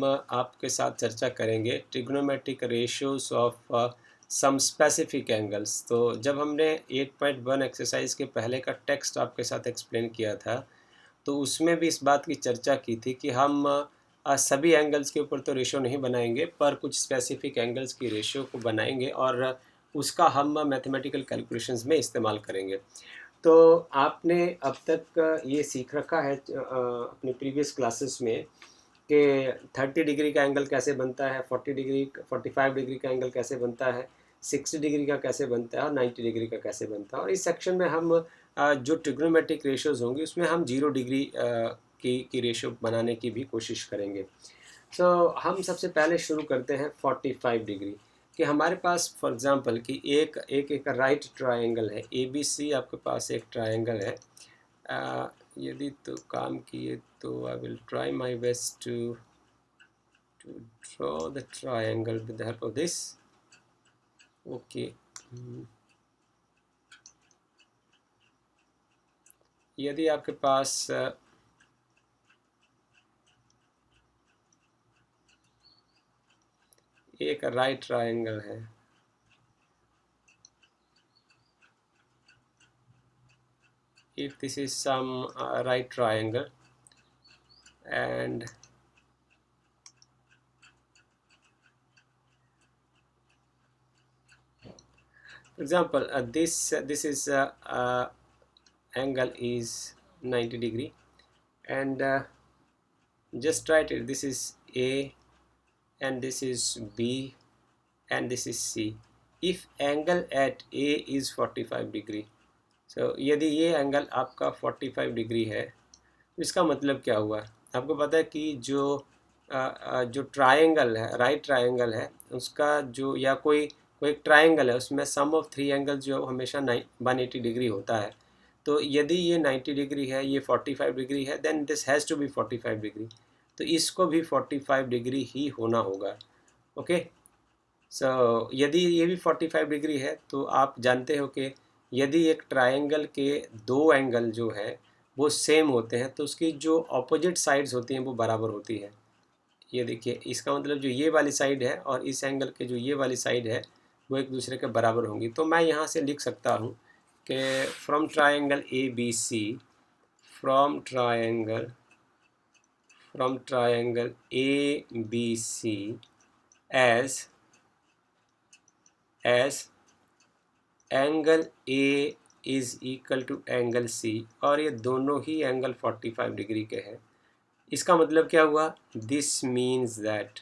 हम आपके साथ चर्चा करेंगे trigonometric ratios of some specific angles. तो जब हमने 8.1 एक्सरसाइज के पहले का टेक्स्ट आपके साथ एक्सप्लेन किया था तो उसमें भी इस बात की चर्चा की थी कि हम सभी एंगल्स के ऊपर तो रेशियो नहीं बनाएंगे, पर कुछ स्पेसिफिक एंगल्स की रेशियो को बनाएंगे और उसका हम मैथमेटिकल कैलकुलेशंस में इस्तेमाल करेंगे। तो आपने अब तक ये सीख रखा है अपनी प्रीवियस क्लासेस में कि 30 डिग्री का एंगल कैसे बनता है, 40 डिग्री 45 डिग्री का एंगल कैसे बनता है, 60 डिग्री का कैसे बनता है और 90 डिग्री का कैसे बनता है। और इस सेक्शन में हम जो ट्रिग्नोमेट्रिक रेशियोज होंगे उसमें हम 0 डिग्री की रेशियो बनाने की भी कोशिश करेंगे। हम सबसे पहले शुरू करते हैं 45 डिग्री कि हमारे पास फॉर एग्जांपल कि एक राइट ट्रायंगल है ABC। आपके पास एक ट्रायंगल है। यदि तो काम किए तो I will try my best to draw the triangle with the help of this. Okay, यदि आपके पास एक राइट ट्रायंगल है, if this is some right triangle and for example this is angle is 90 degree and just write it, this is A and this is B and this is C. if angle at A is 45 degree, so यदि ये angle आपका 45 degree है तो इसका मतलब क्या हुआ? आपको पता है कि जो ट्रायंगल है, राइट ट्रायंगल है, उसका जो या कोई एक ट्रायंगल है उसमें सम ऑफ 3 एंगल जो हमेशा 180 डिग्री होता है। तो यदि ये 90 डिग्री है, ये 45 डिग्री है, then this has to be 45 degree. तो इसको भी 45 डिग्री ही होना होगा। ओके, सो यदि ये भी 45 डिग्री है तो आप जानते हो कि यदि एक ट्रायंगल के दो एंगल जो है वो सेम होते हैं तो उसकी जो ऑपोजिट साइड्स होती हैं वो बराबर होती है। ये देखिए, इसका मतलब जो ये वाली साइड है और इस एंगल के जो ये वाली साइड है वो एक दूसरे के बराबर होंगी। तो मैं यहाँ से लिख सकता हूँ कि from triangle ABC, from triangle ABC as angle A is equal to angle C और ये दोनों ही एंगल 45 डिग्री के हैं। इसका मतलब क्या हुआ? दिस मीन्स दैट,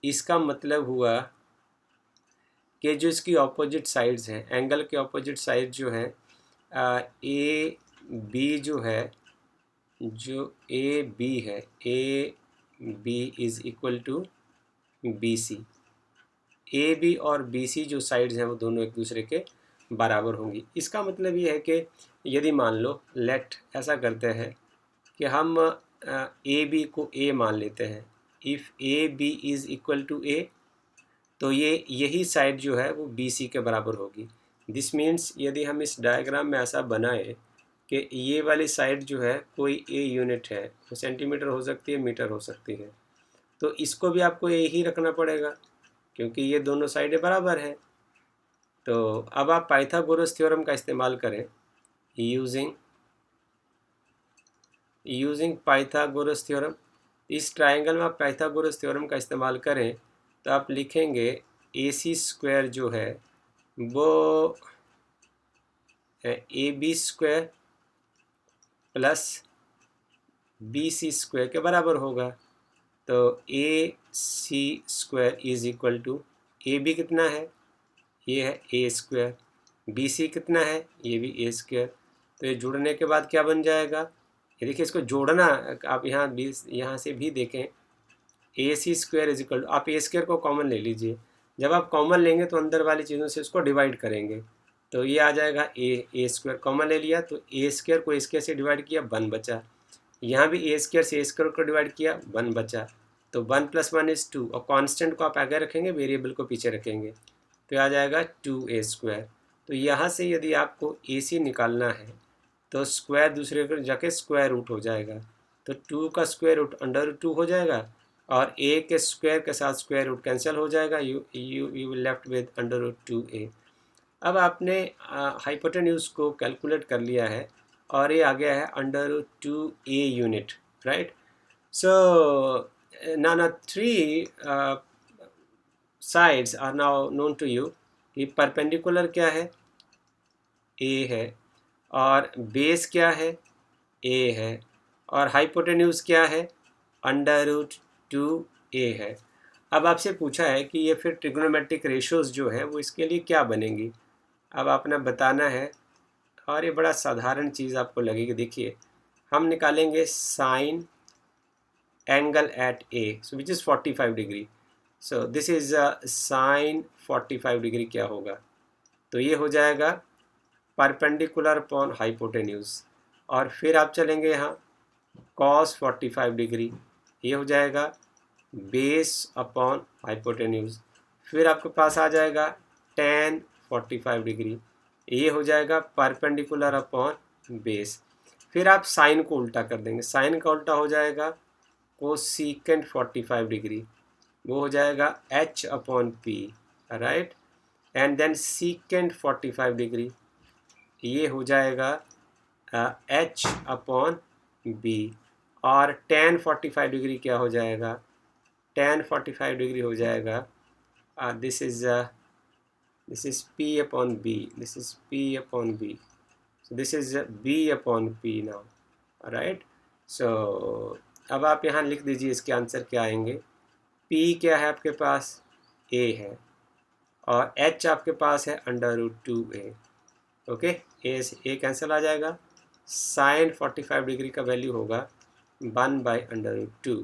इसका मतलब हुआ कि जो इसकी ऑपोजिट साइड्स हैं, एंगल के ऑपोजिट साइड जो है AB जो है, जो AB है, AB is equal to BC। AB और BC जो साइड्स हैं वो दोनों एक दूसरे के बराबर होंगी। इसका मतलब ये है कि यदि मान लो ऐसा करते हैं कि हम AB को A मान लेते हैं। If AB is equal to A, तो यही साइड जो है वो BC के बराबर होगी। दिस मीन्स यदि हम इस डायग्राम में ऐसा बनाए कि ये वाली साइड जो है कोई A यूनिट है, वो सेंटीमीटर हो सकती है, मीटर हो सकती है, तो इसको भी आपको A ही रखना पड़ेगा क्योंकि ये दोनों साइडें बराबर हैं। तो अब आप पाइथागोरस थ्योरम का इस्तेमाल करें। यूजिंग पाइथागोरस थ्योरम, इस ट्रायंगल में आप पाइथागोरस थ्योरम का इस्तेमाल करें तो आप लिखेंगे AC स्क्वायर जो है वो AB square plus BC square के बराबर होगा। तो AC square is equal to AB कितना है? ये है A स्क्वायर। BC कितना है? ये भी A स्क्वायर। तो ये जुड़ने के बाद क्या बन जाएगा? ये देखिए, इसको जोड़ना आप यहाँ से भी देखें। AC square is equal to, आप A स्क्वायर को कॉमन ले लीजिए। जब आप कॉमन लेंगे तो अंदर वाली चीज़ों से उसको डिवाइड करेंगे तो ये आ जाएगा A स्क्वायर। कॉमन ले लिया तो A स्क्वायर को A स्क्वायर से डिवाइड किया, 1 बचा। यहाँ भी A स्क्वायर से A स्क्वायर को डिवाइड किया, 1 बचा। तो 1 + 1 = 2 और कांस्टेंट को आप आगे रखेंगे, वेरिएबल को पीछे रखेंगे, तो आ जाएगा 2A स्क्वायर। तो यहाँ से यदि आपको AC निकालना है तो स्क्वायर दूसरे पर जाके स्क्वायर रूट हो जाएगा। तो 2 का स्क्वायर रूट अंडर रूट 2 हो जाएगा और a के स्क्वायर के साथ स्क्वायर रूट कैंसिल हो जाएगा, you will left with under root 2a। अब आपने हाइपोटेन्यूज को कैलकुलेट कर लिया है और ये आ गया है under root 2a unit, right. So now three sides are now known to you कि परपेंडिकुलर क्या है, a है, और बेस क्या है, a है, और हाइपोटेन्यूज क्या है, अंडर रूट 2a है। अब आपसे पूछा है कि ये फिर ट्रिग्नोमेट्रिक रेशियोज जो है वो इसके लिए क्या बनेंगी, अब आपने बताना है। और ये बड़ा साधारण चीज़ आपको लगेगी। देखिए हम निकालेंगे sine angle at A, so which is 45 degree. So this is sine 45 degree क्या होगा, तो ये हो जाएगा परपेंडिकुलर अपॉन हाइपोटेन्यूज, और फिर आप चलेंगे यहाँ कॉस 45 डिग्री, ये हो जाएगा बेस अपॉन हाइपोटेन्यूज। फिर आपके पास आ जाएगा tan 45 डिग्री, ये हो जाएगा परपेंडिकुलर अपॉन बेस। फिर आप साइन को उल्टा कर देंगे, साइन का उल्टा हो जाएगा कोसेकेंट 45 डिग्री, वो हो जाएगा h upon p, right. And then secant 45 degree, ये हो जाएगा h अपॉन बी, और tan 45 डिग्री क्या हो जाएगा, tan 45 डिग्री हो जाएगा this is p upon b, this is p upon b, so this is b upon p now, right। so अब आप यहाँ लिख दीजिए इसके आंसर क्या आएंगे। p क्या है आपके पास, a है, और h आपके पास है under root 2a, okay. a से a कैंसिल आ जाएगा, साइन 45 डिग्री का वैल्यू होगा 1/√2।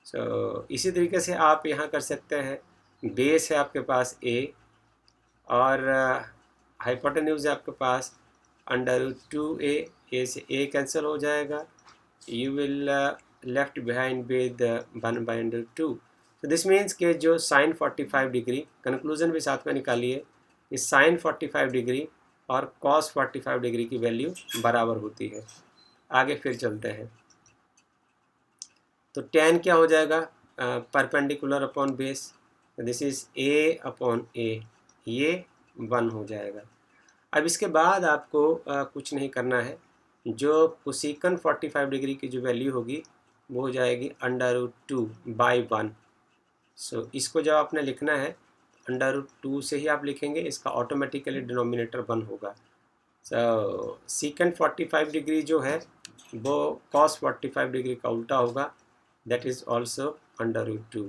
सो इसी तरीके से आप यहाँ कर सकते हैं, बेस है आपके पास a, और हाइपोटेन्यूज है आपके पास अंडर रूट 2a, a से a कैंसिल हो जाएगा, you will left behind with 1/√2। तो दिस मीन्स के जो साइन 45 डिग्री, कंक्लूजन भी साथ में निकालिए, इस साइन 45 डिग्री और कॉस 45 डिग्री की वैल्यू बराबर होती है। आगे फिर चलते हैं, तो tan क्या हो जाएगा, perpendicular upon base, this is a upon a, ये 1 हो जाएगा। अब इसके बाद आपको कुछ नहीं करना है, जो कोसेकन 45 डिग्री की जो वैल्यू होगी वो हो जाएगी अंडर रूट 2/1। सो इसको जब आपने लिखना है अंडर रूट 2 से ही आप लिखेंगे, इसका ऑटोमेटिकली डिनोमिनेटर 1 होगा। सो सीकेंट 45 डिग्री जो है वो कॉस 45 डिग्री का उल्टा होगा, that is also under root 2।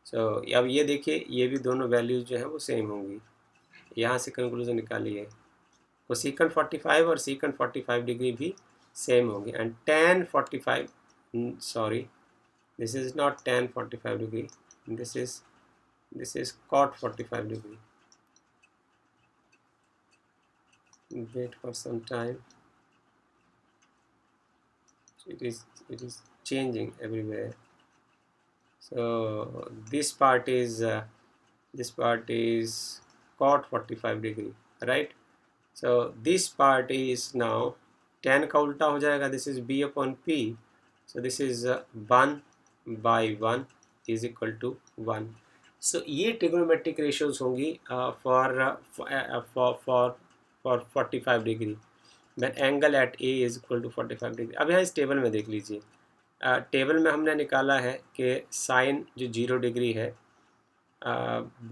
So अब ये देखिए, ये भी दोनों वैल्यूज जो है वो सेम होंगी, यहाँ से कंक्लूजन निकालिए, तो सीकेंट 45 और सीकेंट 45 डिग्री भी सेम होंगे। And tan 45, sorry this is not tan 45 degree, this is cot 45 degree, wait for some time, it is changing everywhere। so this part is cot 45 degree, right। so this part is now tan का उल्टा हो जाएगा, this is b upon p, so this is 1/1 is equal to 1। so ये trigonometric ratios होंगी for 45 degree when angle at a is equal to 45 degree. अब यहाँ इस table में देख लीजिए, टेबल में हमने निकाला है कि साइन जो 0 डिग्री है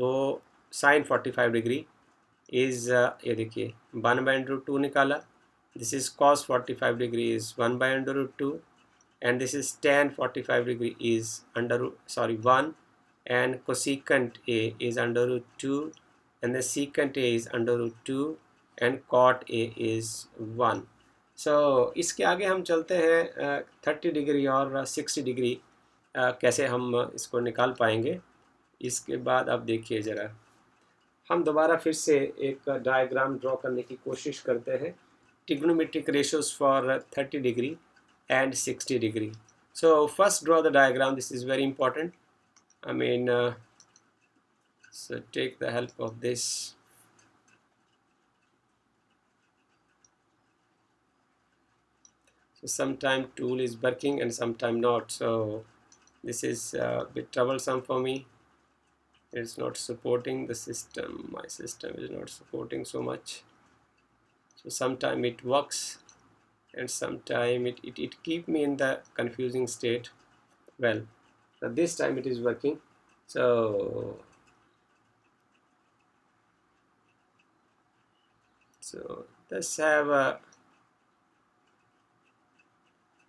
वो साइन 45 डिग्री इज़ ये देखिए 1/√2 निकाला, this is cos 45 degree is 1/√2, and this is tan 45 degree is 1, and cosecant a is under root 2, and the secant a is under root 2, and cot a is 1। so इसके आगे हम चलते हैं 30 degree और 60 degree कैसे हम इसको निकाल पाएंगे। इसके बाद आप देखिए ज़रा, हम दोबारा फिर से एक डायग्राम ड्रॉ करने की कोशिश करते हैं, trigonometric ratios for 30 degree and 60 degree। so first draw the diagram, this is very important, I mean so take the help of this। So sometime tool is working and sometime not. So this is a bit troublesome for me. It's not supporting the system. My system is not supporting so much. So sometime it works and sometime it keep me in the confusing state. Well, so this time it is working. So let's have a,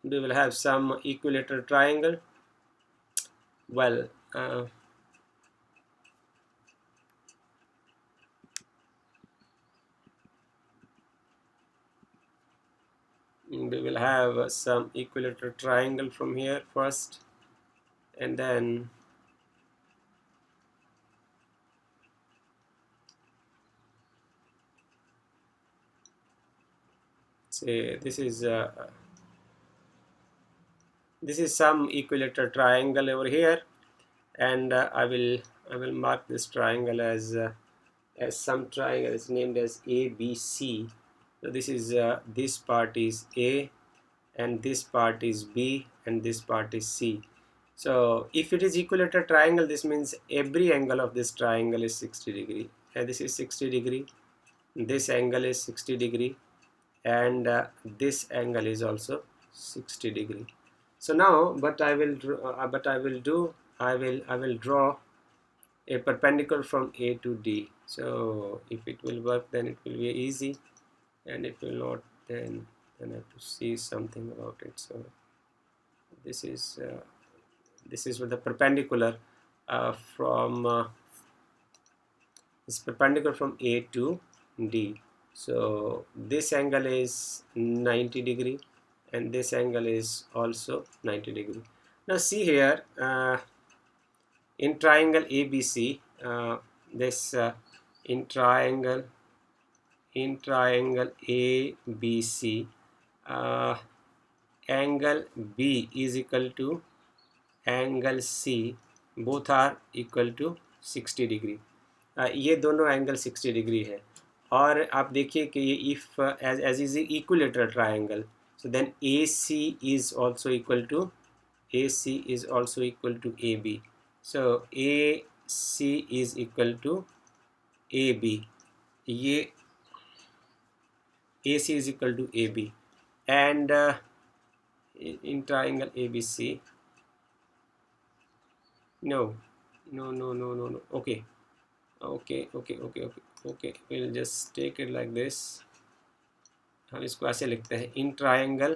we will have some equilateral triangle. Well, we will have some equilateral triangle from here first, and then say this is some equilateral triangle over here, and I will mark this triangle as some triangle is named as ABC. So this is this part is A, and this part is B, and this part is C. So if it is equilateral triangle, this means every angle of this triangle is 60 degree, and this is 60 degree, this angle is 60 degree, and this angle is also 60 degree. So now what I will do, I will draw a perpendicular from A to D. So if it will work, then it will be easy, and if it will not, then I have to see something about it. So this is with the perpendicular from is perpendicular from A to D. So this angle is 90 degree, and this angle is also 90 degree. Now see here, in triangle ABC, this in triangle ABC, angle B is equal to angle C, both are equal to 60 degree. ये दोनों angle 60 degree है, और आप देखिए कि ये if as is equilateral triangle, so then AC is also equal to AB. So AC is equal to AB. ये AC is equal to AB, and in triangle ABC, no, okay, we'll just take it like this. हम इसको ऐसे लिखते हैं, in triangle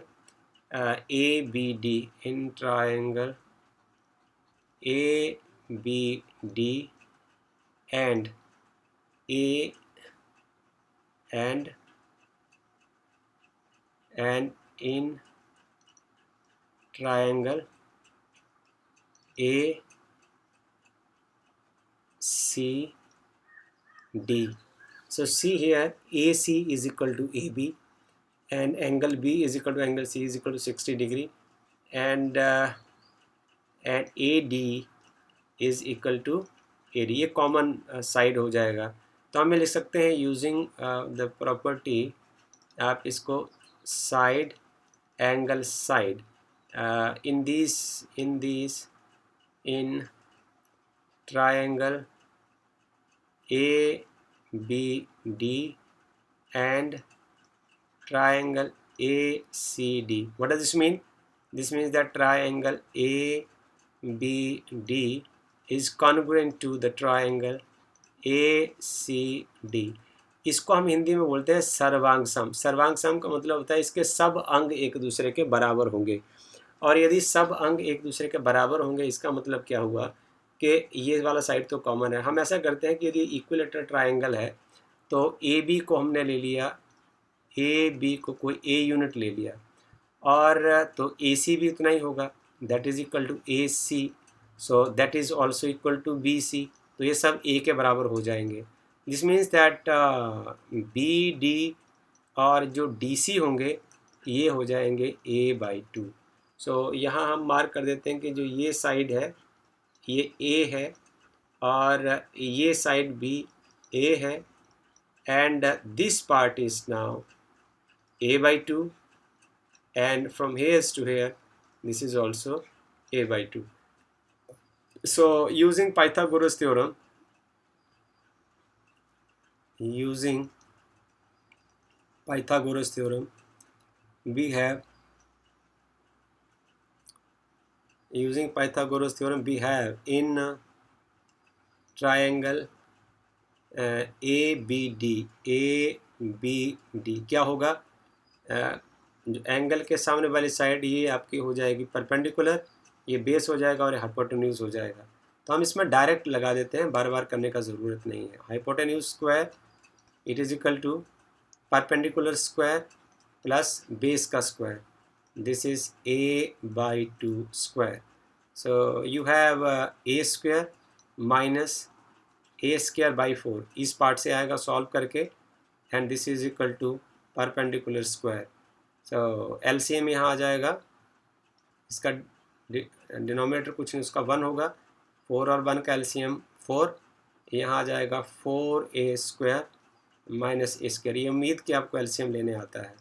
ABD, in triangle ABD and A and in triangle ACD. So see here, AC is equal to AB, and angle B is equal to angle C is equal to 60 degree, and AD is equal to AD. ये common side हो जाएगा, तो हम लिख सकते हैं using the property, आप इसको side angle side in triangle ABD and triangle ACD. What does this mean? This means that triangle ABD is congruent to the triangle ACD. इसको हम हिंदी में बोलते हैं सर्वांग सम. सर्वांग सम का मतलब होता है इसके सब अंग एक दूसरे के बराबर होंगे, और यदि सब अंग एक दूसरे के बराबर होंगे, इसका मतलब क्या हुआ कि ये वाला साइड तो कॉमन है. हम ऐसा करते हैं कि यदि इक्विलेटरल ट्राइंगल है, तो ए बी को हमने ले लिया, ए बी को कोई ए यूनिट ले लिया, और तो ए सी भी उतना ही होगा, that is equal to A C. So that is also equal to B C. तो ये सब ए के बराबर हो जाएंगे. This means that B D और जो डी सी होंगे ये हो जाएंगे A/2. सो यहाँ हम मार्क कर देते हैं कि जो ये साइड है ये A है, और ये साइड भी A है, and this part is now A/2, and from here to here this is also a by 2. So using Pythagoras theorem, we have in triangle ABD क्या होगा, जो एंगल के सामने वाली साइड ये आपकी हो जाएगी परपेंडिकुलर, ये बेस हो जाएगा और ये हाइपोटेन्यूज हो जाएगा। तो हम इसमें डायरेक्ट लगा देते हैं, बार बार करने का ज़रूरत नहीं है। Hypotenuse square it is equal to perpendicular square plus base का square, this is a by 2 square. So you have a square minus a square by 4, इस पार्ट से आएगा सॉल्व करके, and this is equal to perpendicular square. So LCM यहाँ आ जाएगा, इसका denominator कुछ नहीं, उसका 1 होगा, 4 और 1 का एलसीएम 4, यहाँ आ जाएगा 4a square minus a square. ये उम्मीद कि आपको एलसीएम लेने आता है,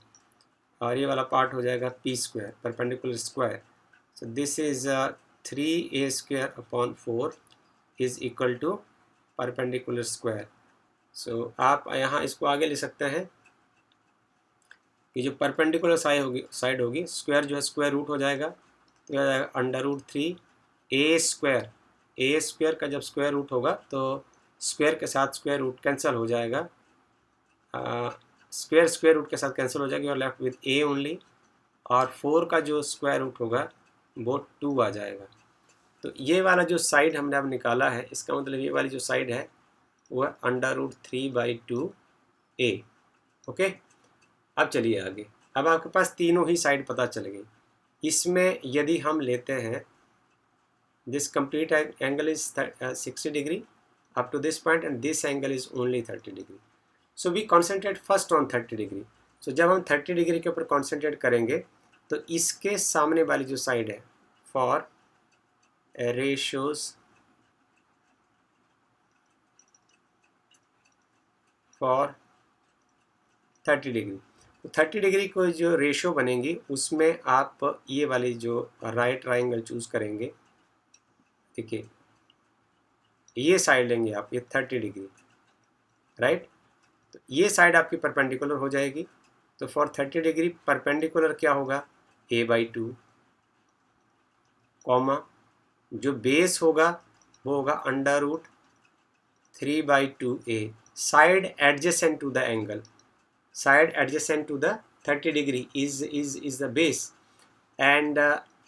और ये वाला पार्ट हो जाएगा p square perpendicular square. So this is 3a square upon 4 is equal to perpendicular square. So आप यहाँ इसको आगे ले सकते हैं कि जो परपेंडिकुलर साइड होगी स्क्वायर जो है स्क्वायर रूट हो जाएगा, तो यह आ जाएगा under root 3 a square. a square का जब स्क्वायर रूट होगा तो स्क्वायर के साथ स्क्वायर रूट कैंसिल हो जाएगा, स्क्वायर रूट के साथ कैंसिल हो जाएगी और लेफ्ट विथ a ओनली, और 4 का जो स्क्वायर रूट होगा वो 2 आ जाएगा। तो ये वाला जो साइड हमने अब निकाला है, इसका मतलब ये वाली जो साइड है वो है under root 3 by 2a। Okay, अब चलिए आगे। अब आपके पास तीनों ही साइड पता चल गई। इसमें यदि हम लेते हैं this complete angle is 60 degree up to this point and this angle is only 30 degree. So we concentrate first on 30 degree. So जब हम 30 डिग्री के ऊपर कॉन्सेंट्रेट करेंगे तो इसके सामने वाली जो साइड है फॉर रेशियोज फॉर 30 डिग्री, तो 30 डिग्री को जो रेशियो बनेंगी उसमें आप ये वाली जो राइट ट्राइंगल चूज़ करेंगे, देखिए ये साइड लेंगे आप, ये 30 डिग्री राइट, तो ये साइड आपकी परपेंडिकुलर हो जाएगी। तो फॉर 30 डिग्री परपेंडिकुलर क्या होगा, a बाई 2 कॉमा जो बेस होगा वो होगा under root 3 by 2a, side adjacent to the angle, side adjacent to the 30 degree is the base, and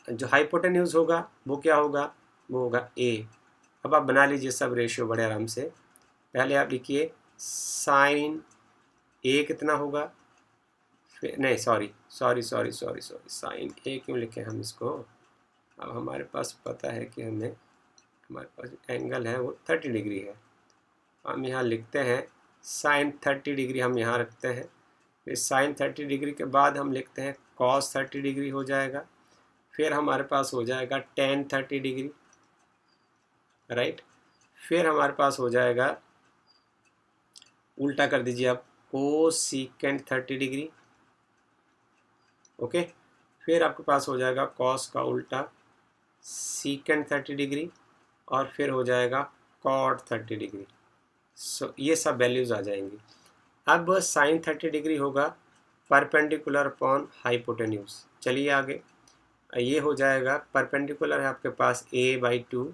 जो हाइपोटेन्यूज होगा वो क्या होगा, वो होगा a। अब आप बना लीजिए सब रेशियो बड़े आराम से। पहले आप लिखिए साइन a कितना होगा, फिर नहीं सॉरी साइन a क्यों लिखे हम इसको, अब हमारे पास पता है कि हमारे पास एंगल है वो 30 डिग्री है, हम यहाँ लिखते हैं साइन 30 डिग्री, हम यहाँ रखते हैं, फिर साइन 30 डिग्री के बाद हम लिखते हैं कॉस 30 डिग्री हो जाएगा, फिर हमारे पास हो जाएगा टेन 30 डिग्री राइट, फिर हमारे पास हो जाएगा, उल्टा कर दीजिए आप, कोसिकेंट 30 डिग्री। ओके, फिर आपके पास हो जाएगा कॉस का उल्टा सीकेंट 30 डिग्री, और फिर हो जाएगा कॉट 30 डिग्री। सो ये सब वैल्यूज़ आ जाएंगी। अब साइन 30 डिग्री होगा परपेंडिकुलर अपॉन हाइपोटेन्यूज। चलिए आगे, ये हो जाएगा परपेंडिकुलर है आपके पास a बाई 2,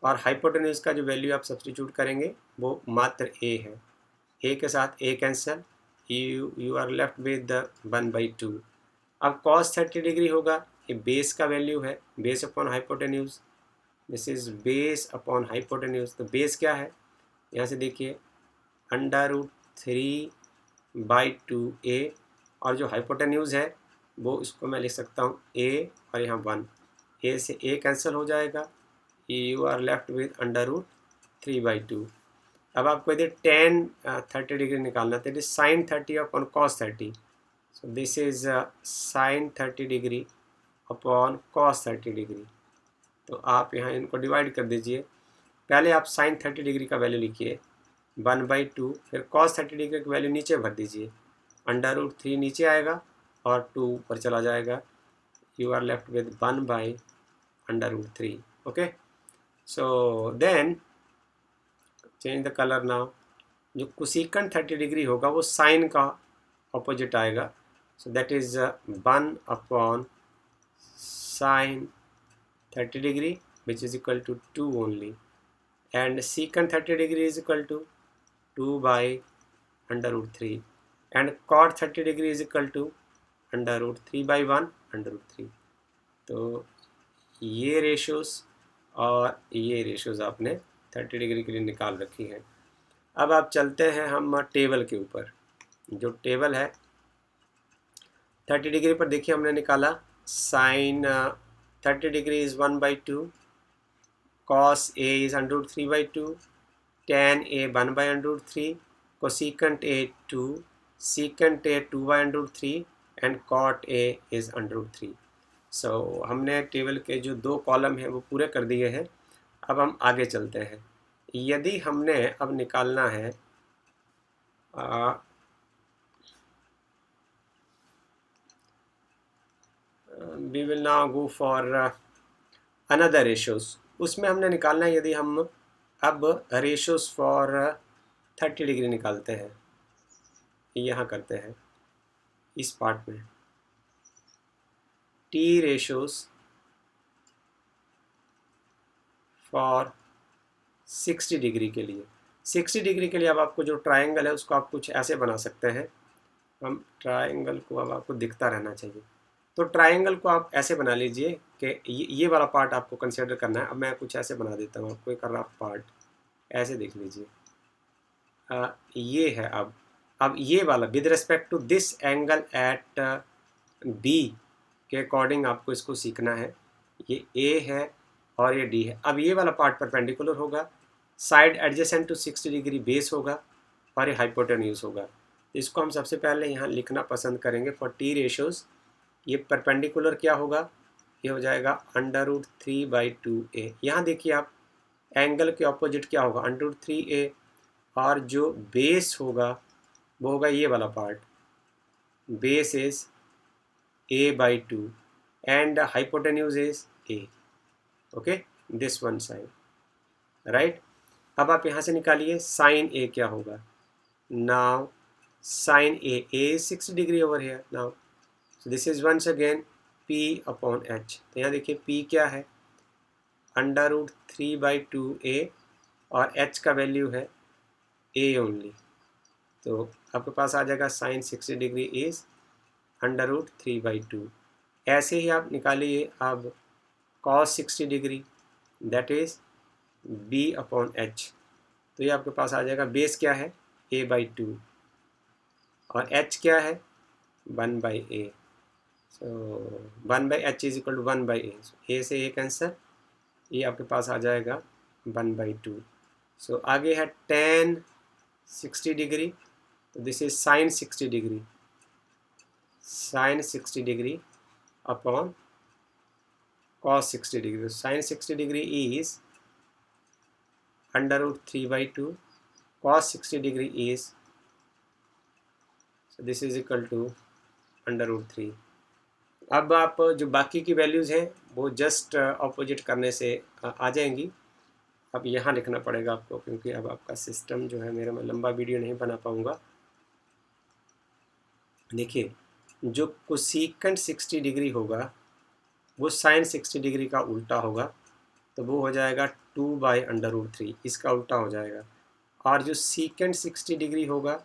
और हाइपोटेन्यूज का जो वैल्यू आप सब्स्टिट्यूट करेंगे वो मात्र a है, a के साथ a cancel, you are left with the 1 by 2। अब कॉस 30 डिग्री होगा, ये बेस का वैल्यू है, base upon hypotenuse, this is base upon hypotenuse. तो बेस क्या है, यहाँ से देखिए अंडर रूट 3 बाई 2a, और जो हाइपोटेन्यूज है वो इसको मैं लिख सकता हूँ a, और यहाँ 1, a से a कैंसिल हो जाएगा, you are left with under root 3 by 2। अब आपको यदि टेन 30 डिग्री निकालना है तो it sine 30 upon cos 30, so this is sine 30 degree upon cos 30 degree. तो आप यहाँ इनको डिवाइड कर दीजिए, पहले आप साइन 30 डिग्री का वैल्यू लिखिए 1 बाई 2, फिर कॉस 30 डिग्री की वैल्यू नीचे भर दीजिए, अंडर रूट 3 नीचे आएगा और 2 ऊपर चला जाएगा, you are left with 1 by under root 3. Okay, so then change the color now. जो कोसेकेंट 30 डिग्री होगा वो साइन का ऑपोजिट आएगा, so that is 1 upon sine 30 degree which is equal to 2 only, and secant 30 degree is equal to 2 by under root 3, and cot 30 degree is equal to under root 3 by 1 under root 3. तो ये ratios और ये ratios आपने 30 degree के लिए निकाल रखी हैं. अब आप चलते हैं हम टेबल के ऊपर. जो टेबल है 30 डिग्री पर देखिए हमने निकाला sine 30 degree is 1 by 2, cos A is under root 3 by 2, tan A 1 by under root 3, cosecant A 2, secant A 2 by under root 3, and cot A is under root 3. So हमने table के जो 2 column हैं वो पूरे कर दिए हैं. अब हम आगे चलते हैं. यदि हमने अब निकालना है we will now go for another ratios. उसमें हमने निकालना है, यदि हम अब रेशोज़ फॉर 30 डिग्री निकालते हैं, यहाँ करते हैं इस पार्ट में टी रेशोज़ फॉर 60 डिग्री के लिए. 60 डिग्री के लिए अब आपको जो ट्रायंगल है उसको आप कुछ ऐसे बना सकते हैं. हम ट्रायंगल को अब आपको दिखता रहना चाहिए, तो ट्रायंगल को आप ऐसे बना लीजिए कि ये वाला पार्ट आपको कंसिडर करना है. अब मैं कुछ ऐसे बना देता हूँ आपको, एक रफ पार्ट ऐसे देख लीजिए. ये है. अब ये वाला with respect to this angle at B के अकॉर्डिंग आपको इसको सीखना है. ये ए है और ये डी है. अब ये वाला पार्ट परपेंडिकुलर होगा, side adjacent to 60 degree base होगा और ये हाइपोटेन्यूज होगा. इसको हम सबसे पहले यहाँ लिखना पसंद करेंगे फॉर टी रेशोज़. ये परपेंडिकुलर क्या होगा, ये हो जाएगा अंडर रूट 3 बाई 2a. यहाँ देखिए आप एंगल के ऑपोजिट क्या होगा, अंडर रूट 3a, और जो बेस होगा वो होगा ये वाला part, base is a by 2 and hypotenuse is a. Okay, this one sine, right. अब आप यहाँ से निकालिए साइन a क्या होगा. Now sine a is 60 degree over here. Now so this is once again p upon h. तो यहाँ देखिए p क्या है, अंडर रूट 3 बाई 2a, और h का वैल्यू है a ओनली. तो आपके पास आ जाएगा sine 60 degree is under root 3 by 2. ऐसे ही आप निकालिए अब cos 60 degree, that is b upon h. तो ये आपके पास आ जाएगा, बेस क्या है a बाई 2 और h क्या है 1 by a. So 1 by H is equal to 1 by A. A से ए कैंसर, ये आपके पास आ जाएगा 1 बाई 2. सो आगे है tan 60 डिग्री, तो this is sine 60 degree, sine 60 degree upon cos 60 degree. Sine 60 degree is under root 3 by 2, cos 60 degree is, so this is equal to under root 3. अब आप जो बाकी की वैल्यूज़ हैं वो जस्ट ऑपोजिट करने से आ जाएंगी. अब यहाँ लिखना पड़ेगा आपको, क्योंकि अब आपका सिस्टम जो है मेरा, मैं लंबा वीडियो नहीं बना पाऊँगा. देखिए जो कोसेकेंट 60 डिग्री होगा वो साइन 60 डिग्री का उल्टा होगा, तो वो हो जाएगा 2 बाई अंडर रूट 3, इसका उल्टा हो जाएगा. और जो सीकेंट 60 डिग्री होगा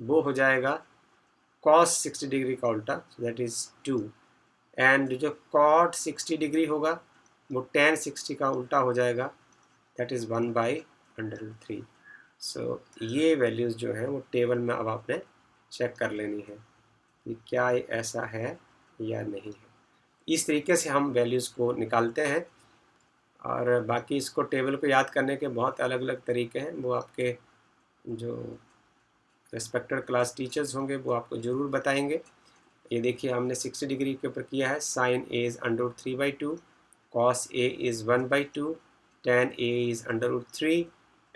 वो हो जाएगा cos 60 डिग्री का उल्टा, दैट इज़ 2. एंड जो cot 60 डिग्री होगा वो tan 60 का उल्टा हो जाएगा, that is 1 by under root 3. So ये वैल्यूज़ जो हैं वो टेबल में अब आपने चेक कर लेनी है कि क्या ये ऐसा है या नहीं है. इस तरीके से हम वैल्यूज़ को निकालते हैं. और बाकी इसको टेबल को याद करने के बहुत अलग अलग तरीके हैं, वो आपके जो रेस्पेक्टेड क्लास टीचर्स होंगे वो आपको ज़रूर बताएंगे. ये देखिए हमने 60 डिग्री के ऊपर किया है. Sine a is under root 3 by 2, cos A is 1 by 2, tan a is under root 3,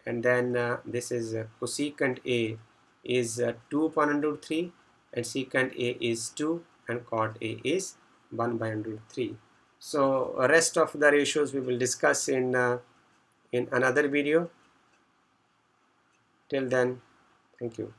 and then this is cosecant a is 2 upon under root 3, and secant A is 2 and cot A is 1 by under 3. So rest of the ratios we will discuss in another video. Till then, thank you.